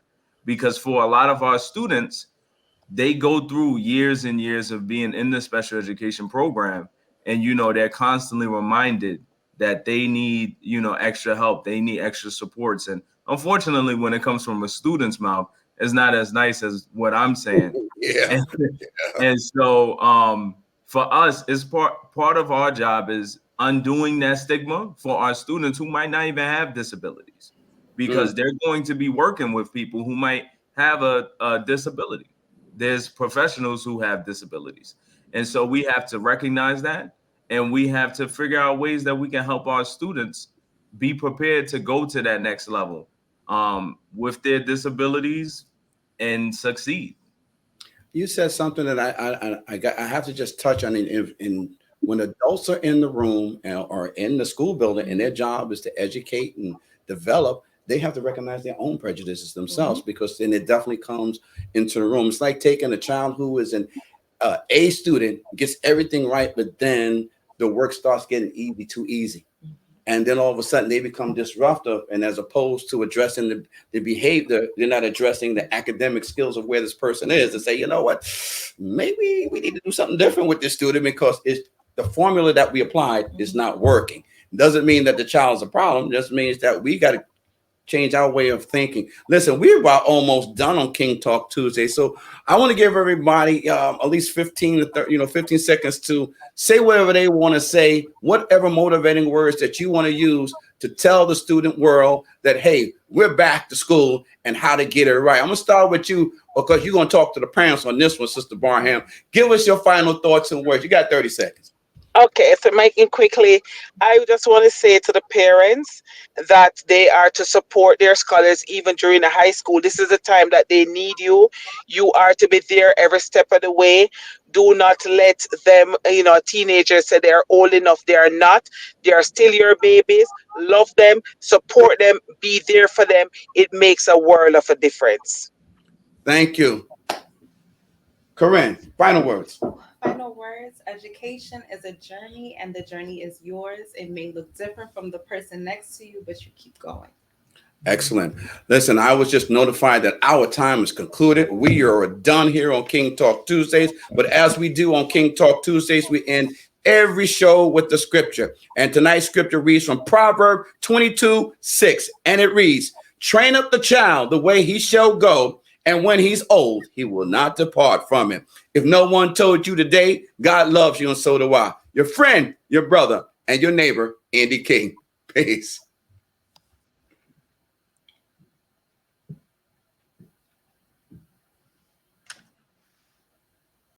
Because for a lot of our students, they go through years and years of being in the special education program. And, they're constantly reminded that they need, extra help. They need extra supports. And unfortunately, when it comes from a student's mouth, it's not as nice as what I'm saying.
Yeah.
And so for us, it's part of our job is undoing that stigma for our students who might not even have disabilities, because they're going to be working with people who might have a disability. There's professionals who have disabilities. And so we have to recognize that, and we have to figure out ways that we can help our students be prepared to go to that next level with their disabilities and succeed.
You said something that I have to just touch on. In when adults are in the room or in the school building, and their job is to educate and develop, they have to recognize their own prejudices themselves, because then it definitely comes into the room. It's like taking a child who is an A student, gets everything right, but then the work starts getting too easy. And then all of a sudden they become disruptive. And as opposed to addressing the behavior, they're not addressing the academic skills of where this person is, to say, you know what, maybe we need to do something different with this student, because it's the formula that we applied is not working. Doesn't mean that the child's a problem. It just means that we got to change our way of thinking. Listen, we're about almost done on King Talk Tuesday, so I want to give everybody at least 15 to 30, 15 seconds to say whatever they want to say, whatever motivating words that you want to use to tell the student world that, hey, we're back to school and how to get it right. I'm gonna start with you, because you're gonna talk to the parents on this one, Sister Barham. Give us your final thoughts and words. You got 30 seconds.
Okay, so Mike, quickly, I just want to say to the parents that they are to support their scholars even during the high school. This is the time that they need you. You are to be there every step of the way. Do not let them, teenagers say they're old enough. They are not. They are still your babies. Love them, support them, be there for them. It makes a world of a difference.
Thank you. Corinne, final words.
Final words: education is a journey, and the journey is yours. It may look different from the person next to you, but you keep going.
Excellent. Listen, I was just notified that our time is concluded. We are done here on King Talk Tuesdays. But as we do on King Talk Tuesdays, we end every show with the scripture. And tonight's scripture reads from Proverbs 22:6. And it reads, train up the child the way he shall go, And when he's old, he will not depart from him. If no one told you today, God loves you, and so do I. Your friend, your brother, and your neighbor, Andy King. Peace.